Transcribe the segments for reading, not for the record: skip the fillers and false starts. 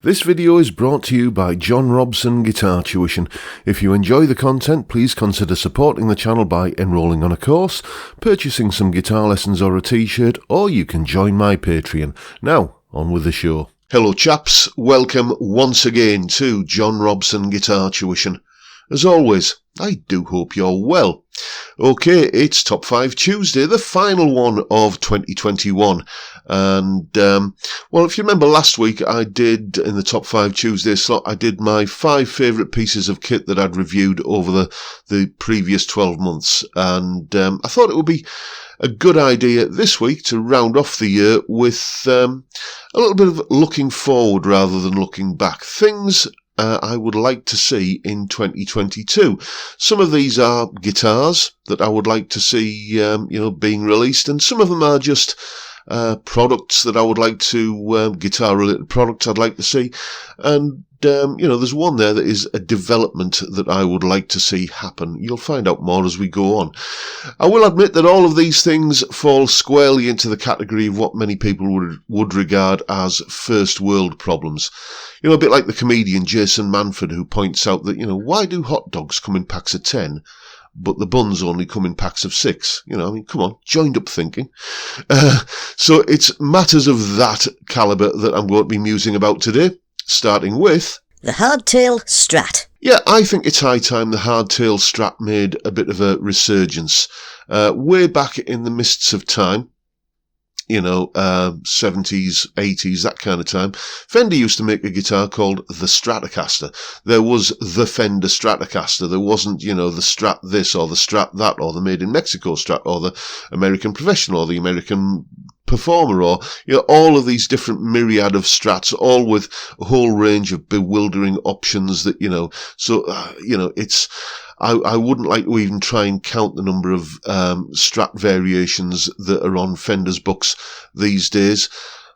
This video is brought to you by John Robson Guitar Tuition. If you enjoy the content, please consider supporting the channel by enrolling on a course, purchasing some guitar lessons or a t-shirt, or you can join my Patreon. Now, on with the show. Hello chaps, welcome once again to John Robson Guitar Tuition. As always, I do hope you're well. Okay, it's Top 5 Tuesday, the final one of 2021. And, well, if you remember last week, I did, in the Top 5 Tuesday slot, I did my 5 favourite pieces of kit that I'd reviewed over the previous 12 months. And I thought it would be a good idea this week to round off the year with a little bit of looking forward rather than looking back. Things I would like to see in 2022. Some of these are guitars that I would like to see, being released, and some of them are just products that I would like to, guitar-related products I'd like to see. And, there's one there that is a development that I would like to see happen. You'll find out more as we go on. I will admit that all of these things fall squarely into the category of what many people would regard as first world problems. A bit like the comedian Jason Manford, who points out that, why do hot dogs come in packs of 10? But the buns only come in packs of 6. Come on, joined up thinking. So it's matters of that calibre that I'm going to be musing about today, starting with the Hardtail Strat. Yeah, I think it's high time the Hardtail Strat made a bit of a resurgence. Way back in the mists of time, 70s, 80s, that kind of time, Fender used to make a guitar called the Stratocaster. There was the Fender Stratocaster. There wasn't, the Strat this or the Strat that or the Made in Mexico Strat or the American Professional or the American Performer or, all of these different myriad of Strats, all with a whole range of bewildering options that, it's... I wouldn't like to even try and count the number of Strat variations that are on Fender's books these days.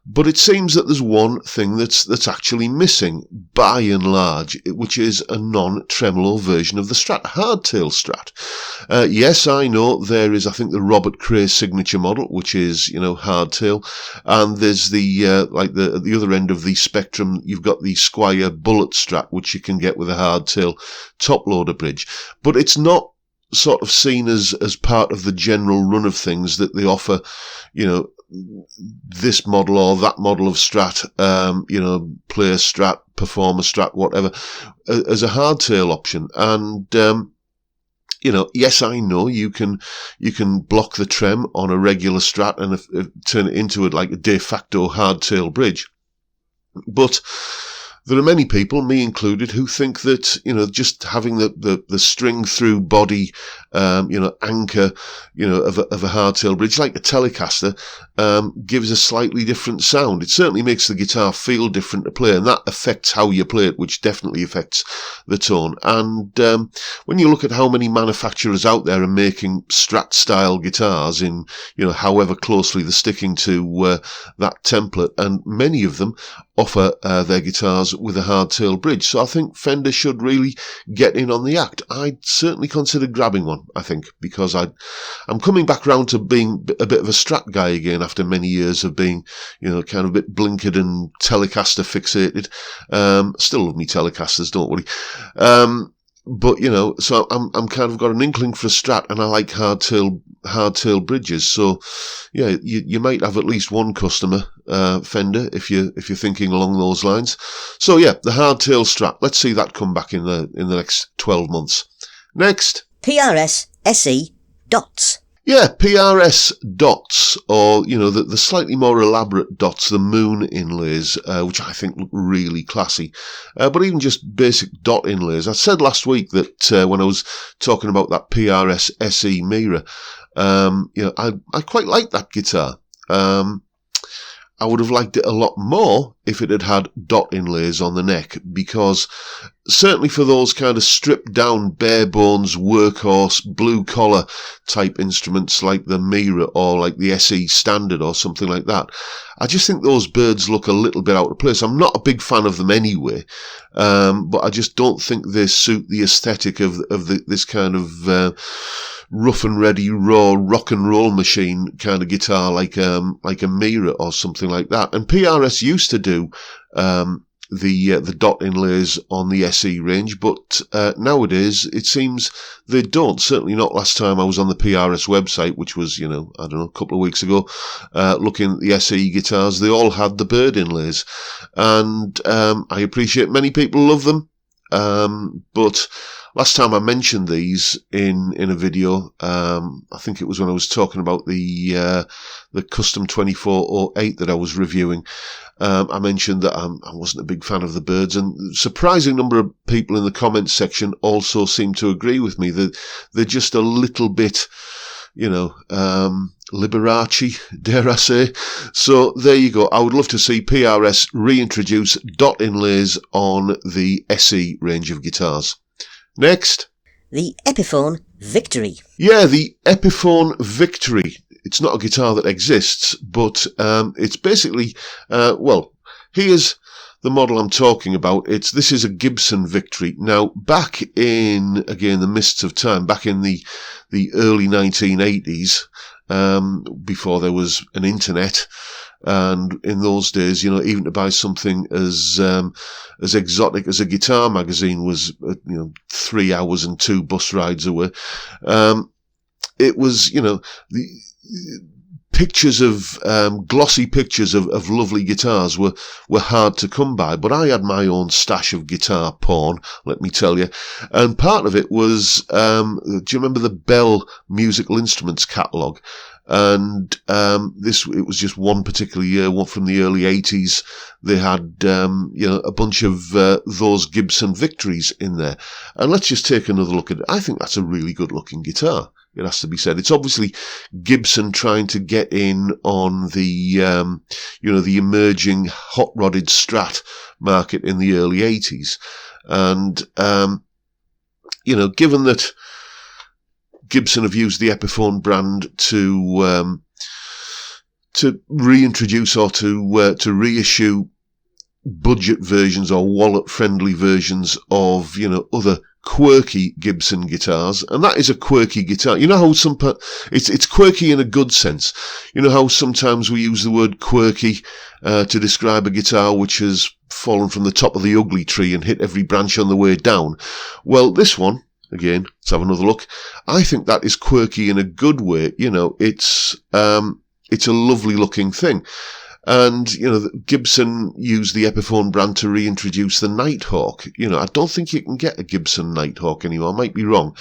But it seems that there's one thing that's actually missing, by and large, which is a non-tremolo version of the Strat, Hardtail Strat. Yes, I know there is, I think, the Robert Cray signature model, which is, hardtail, and there's the at the other end of the spectrum, you've got the Squier Bullet Strat, which you can get with a hardtail top loader bridge. But it's not sort of seen as part of the general run of things that they offer, this model or that model of Strat, player Strat, performer Strat, whatever, as a hardtail option. And, yes, I know you can block the trem on a regular Strat and turn it into like a de facto hardtail bridge. But there are many people, me included, who think that, just having the string through body, anchor, of a hardtail bridge, like a Telecaster, gives a slightly different sound. It certainly makes the guitar feel different to play, and that affects how you play it, which definitely affects the tone. And, when you look at how many manufacturers out there are making Strat-style guitars in, however closely they're sticking to, that template, and many of them offer, their guitars with a hardtail bridge. So I think Fender should really get in on the act. I'd certainly consider grabbing one, I think, because I'm coming back round to being a bit of a Strat guy again after many years of being, kind of a bit blinkered and Telecaster fixated. Still love me Telecasters, don't worry. But, so I'm kind of got an inkling for a Strat, and I like hardtail bridges. So, yeah, you might have at least one customer, Fender, if you're thinking along those lines. So, yeah, the Hardtail Strat. Let's see that come back in the next 12 months. Next. PRS SE Dots. Yeah, PRS Dots, or, the slightly more elaborate dots, the moon inlays, which I think look really classy. But even just basic dot inlays. I said last week that when I was talking about that PRS SE Mira, I quite like that guitar. I would have liked it a lot more if it had dot inlays on the neck, because certainly for those kind of stripped down, bare bones, workhorse, blue collar type instruments like the Mira or like the SE Standard or something like that, I just think those birds look a little bit out of place. I'm not a big fan of them anyway, but I just don't think they suit the aesthetic of this kind of rough and ready, raw rock and roll machine kind of guitar, like a Mira or something like that. And PRS used to do the dot inlays on the SE range, but nowadays it seems they don't. Certainly not last time I was on the PRS website, which was, I don't know, a couple of weeks ago, looking at the SE guitars. They all had the bird inlays, and I appreciate many people love them, but last time I mentioned these in a video, I think it was when I was talking about the Custom 2408 that I was reviewing. I mentioned that I wasn't a big fan of the birds, and a surprising number of people in the comments section also seem to agree with me that they're just a little bit, Liberace, dare I say. So there you go. I would love to see PRS reintroduce dot inlays on the SE range of guitars. Next. The Epiphone Victory. Yeah, the Epiphone Victory. It's not a guitar that exists, but it's basically, here's the model I'm talking about. This is a Gibson Victory. Now, back in, again, the mists of time, back in the early 1980s, before there was an internet, and in those days, even to buy something as exotic as a guitar magazine was, 3 hours and 2 bus rides away. It was, the pictures of, glossy pictures of lovely guitars were hard to come by, but I had my own stash of guitar porn, let me tell you. And part of it was, do you remember the Bell Musical Instruments catalogue? And it was just one particular year, one from the early 80s. They had, a bunch of those Gibson Victories in there. And let's just take another look at it. I think that's a really good looking guitar. It has to be said. It's obviously Gibson trying to get in on the, the emerging hot-rodded Strat market in the early 80s. And, given that Gibson have used the Epiphone brand to reintroduce or to reissue budget versions or wallet-friendly versions of, other quirky Gibson guitars, and that is a quirky guitar. You know how it's quirky in a good sense. You know how sometimes we use the word quirky to describe a guitar which has fallen from the top of the ugly tree and hit every branch on the way down. Well, this one, again, let's have another look. I think that is quirky in a good way. It's a lovely looking thing. And, Gibson used the Epiphone brand to reintroduce the Nighthawk. I don't think you can get a Gibson Nighthawk anymore. I might be wrong,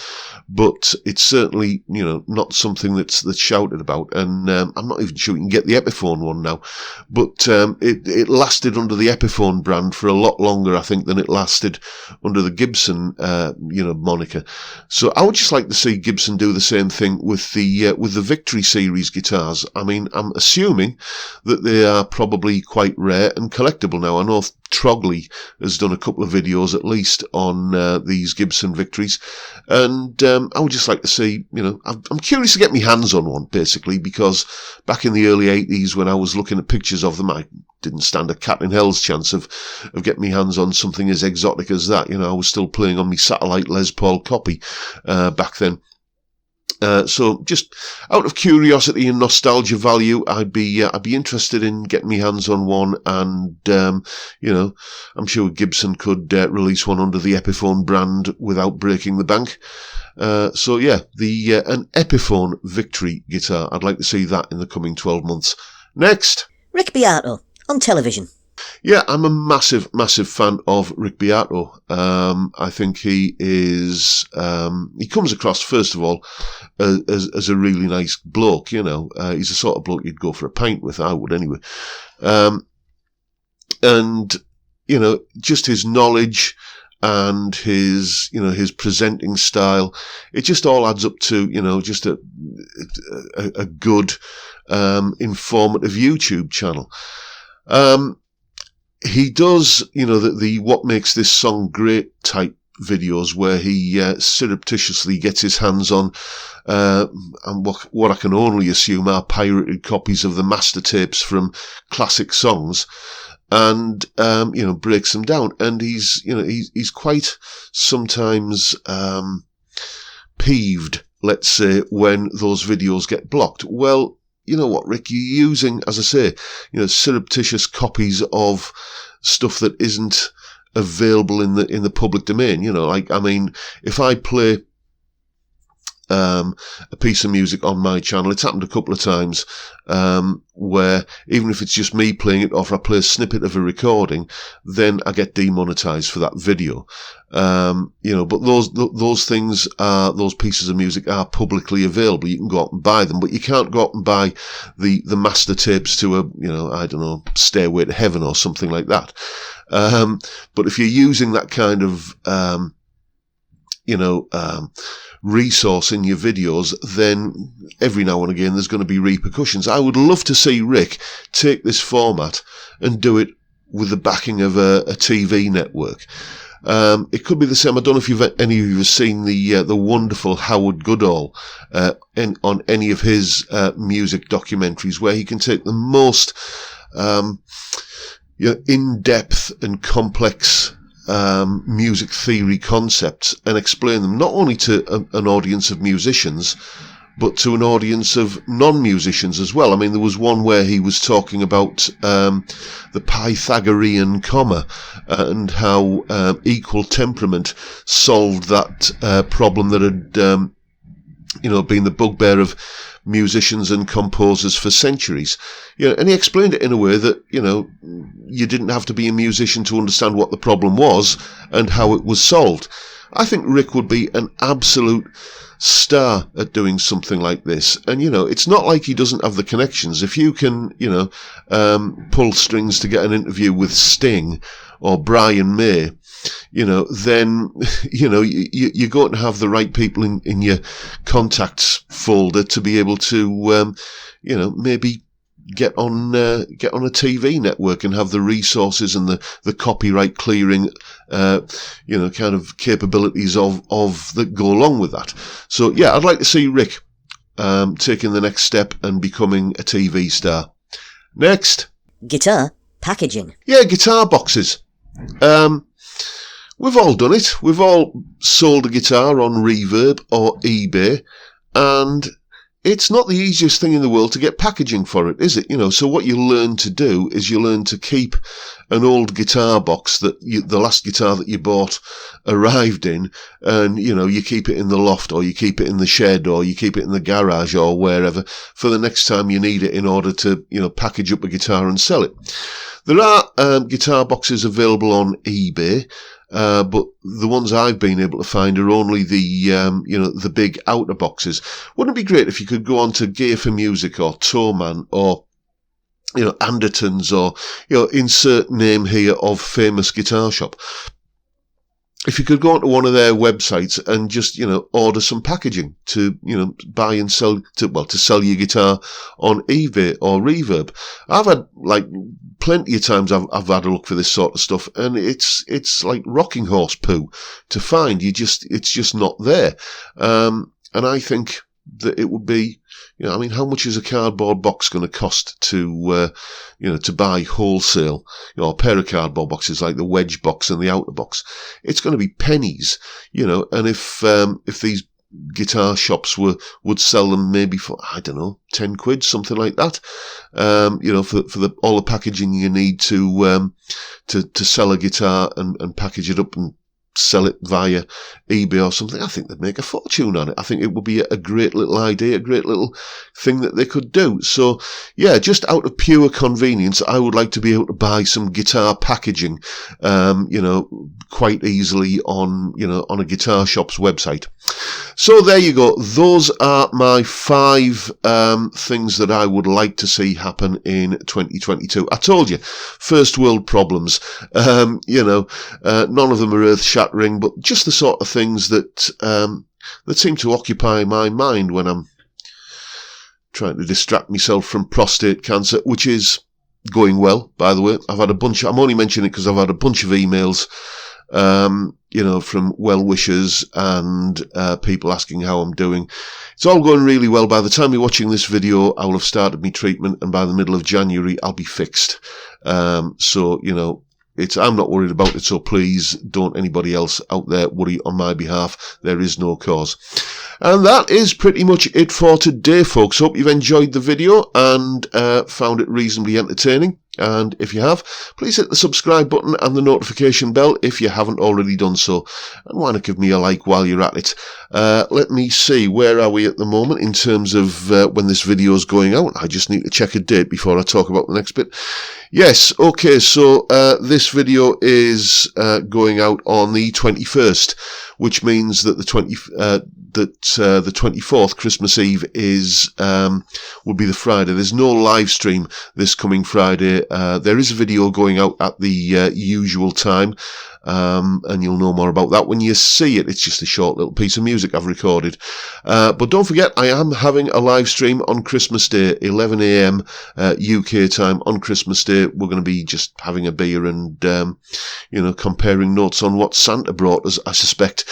but it's certainly, not something that's shouted about. And, I'm not even sure you can get the Epiphone one now, but, it lasted under the Epiphone brand for a lot longer, I think, than it lasted under the Gibson, moniker. So I would just like to see Gibson do the same thing with the Victory series guitars. I mean, I'm assuming that they are probably quite rare and collectible now. I know Trogley has done a couple of videos at least on these Gibson Victories, and I would just like to see, I'm curious to get my hands on one, basically, because back in the early 80s when I was looking at pictures of them, I didn't stand a cat in hell's chance of getting my hands on something as exotic as that. I was still playing on my satellite Les Paul copy back then. So just out of curiosity and nostalgia value, I'd be interested in getting my hands on one, and, I'm sure Gibson could release one under the Epiphone brand without breaking the bank. So yeah, an Epiphone Victory guitar. I'd like to see that in the coming 12 months. Next. Rick Beato on television. Yeah, I'm a massive, massive fan of Rick Beato. I think he is, he comes across, first of all, as a really nice bloke, He's the sort of bloke you'd go for a pint with, I would anyway. And, just his knowledge and his presenting style, it just all adds up to, just a good, informative YouTube channel. He does, the what makes this song great type videos where he surreptitiously gets his hands on and what I can only assume are pirated copies of the master tapes from classic songs, and breaks them down. And he's quite sometimes peeved, let's say, when those videos get blocked. Well, you know what, Rick, you're using, as I say, surreptitious copies of stuff that isn't available in the public domain. You know, like, I mean, if I play a piece of music on my channel, it's happened a couple of times, where even if it's just me playing it, or if I play a snippet of a recording, then I get demonetized for that video. You know, but those things are, those pieces of music are publicly available. You can go out and buy them, but you can't go out and buy the master tapes to a, you know, I don't know, Stairway to Heaven or something like that. But if you're using that kind of, you know, resource in your videos, then every now and again there's going to be repercussions. I would love to see Rick take this format and do it with the backing of a TV network. It could be the same. I don't know if any of you have seen the wonderful Howard Goodall on any of his music documentaries, where he can take the most you know, in-depth and complex music theory concepts and explain them not only to an audience of musicians, but to an audience of non-musicians as well. I mean, there was one where he was talking about the Pythagorean comma and how equal temperament solved that problem that had you know, been the bugbear of musicians and composers for centuries. You know, and he explained it in a way that, you know, you didn't have to be a musician to understand what the problem was and how it was solved. I think Rick would be an absolute star at doing something like this. And, you know, it's not like he doesn't have the connections. If you can, you know, pull strings to get an interview with Sting or Brian May, you know, then, you know, you're going to have the right people in your contacts folder to be able to, you know, maybe get on a TV network and have the resources and the copyright clearing, you know, kind of capabilities of that go along with that. So yeah, I'd like to see Rick taking the next step and becoming a TV star. Next, Guitar packaging. Yeah, guitar boxes. We've all done it. We've all sold a guitar on Reverb or eBay, and it's not the easiest thing in the world to get packaging for it, is it? You know, so what you learn to do is you learn to keep an old guitar box that the last guitar that you bought arrived in, and, you know, you keep it in the loft, or you keep it in the shed, or you keep it in the garage, or wherever, for the next time you need it in order to, you know, package up a guitar and sell it. There are guitar boxes available on eBay. But the ones I've been able to find are only the, you know, the big outer boxes. Wouldn't it be great if you could go on to Gear for Music or Toman or, you know, Anderton's, or, you know, insert name here of famous guitar shop. If you could go onto one of their websites and just, you know, order some packaging to, you know, buy and sell, to sell your guitar on eBay or Reverb. I've had, like, plenty of times I've had a look for this sort of stuff, and it's like rocking horse poo to find. It's just not there. And I think that it would be, you know, I mean, how much is a cardboard box going to cost to, you know, to buy wholesale? You know, a pair of cardboard boxes like the wedge box and the outer box. It's going to be pennies, you know, and if these guitar shops would sell them maybe for, I don't know, 10 quid, something like that, you know, for all the packaging you need to sell a guitar and package it up and sell it via eBay or something, I think they'd make a fortune on it. I think it would be a great little idea, a great little thing that they could do. So yeah, just out of pure convenience, I would like to be able to buy some guitar packaging, you know, quite easily on, you know, on a guitar shop's website. So there you go. Those are my 5 things that I would like to see happen in 2022. I told you, first world problems. You know, none of them are earth-shattering, but just the sort of things that that seem to occupy my mind when I'm trying to distract myself from prostate cancer, which is going well, by the way. I've had a bunch. I'm only mentioning it because I've had a bunch of emails, you know, from well-wishers and people asking how I'm doing. It's all going really well. By the time you're watching this video, I will have started my treatment, and by the middle of January, I'll be fixed. So, you know, I'm not worried about it, so please don't anybody else out there worry on my behalf. There is no cause. And that is pretty much it for today, folks. Hope you've enjoyed the video and found it reasonably entertaining. And if you have, please hit the subscribe button and the notification bell if you haven't already done so. And why not give me a like while you're at it? Let me see, where are we at the moment in terms of when this video is going out? I just need to check a date before I talk about the next bit. Yes, okay, so this video is going out on the 21st, which means that the 24th, Christmas Eve, would be the Friday. There's no live stream this coming Friday. There is a video going out at the usual time, and you'll know more about that when you see it. It's just a short little piece of music I've recorded. But don't forget, I am having a live stream on Christmas Day, 11 AM UK time on Christmas Day. We're going to be just having a beer and, comparing notes on what Santa brought us, I suspect.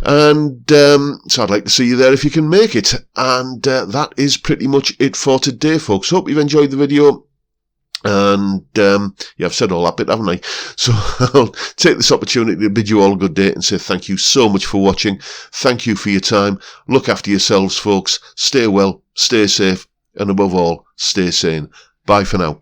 And so I'd like to see you there if you can make it. And that is pretty much it for today, folks. Hope you've enjoyed the video. And I've said all that bit, haven't I? So I'll take this opportunity to bid you all a good day and say thank you so much for watching. Thank you for your time. Look after yourselves, folks. Stay well, stay safe, and above all, stay sane. Bye for now.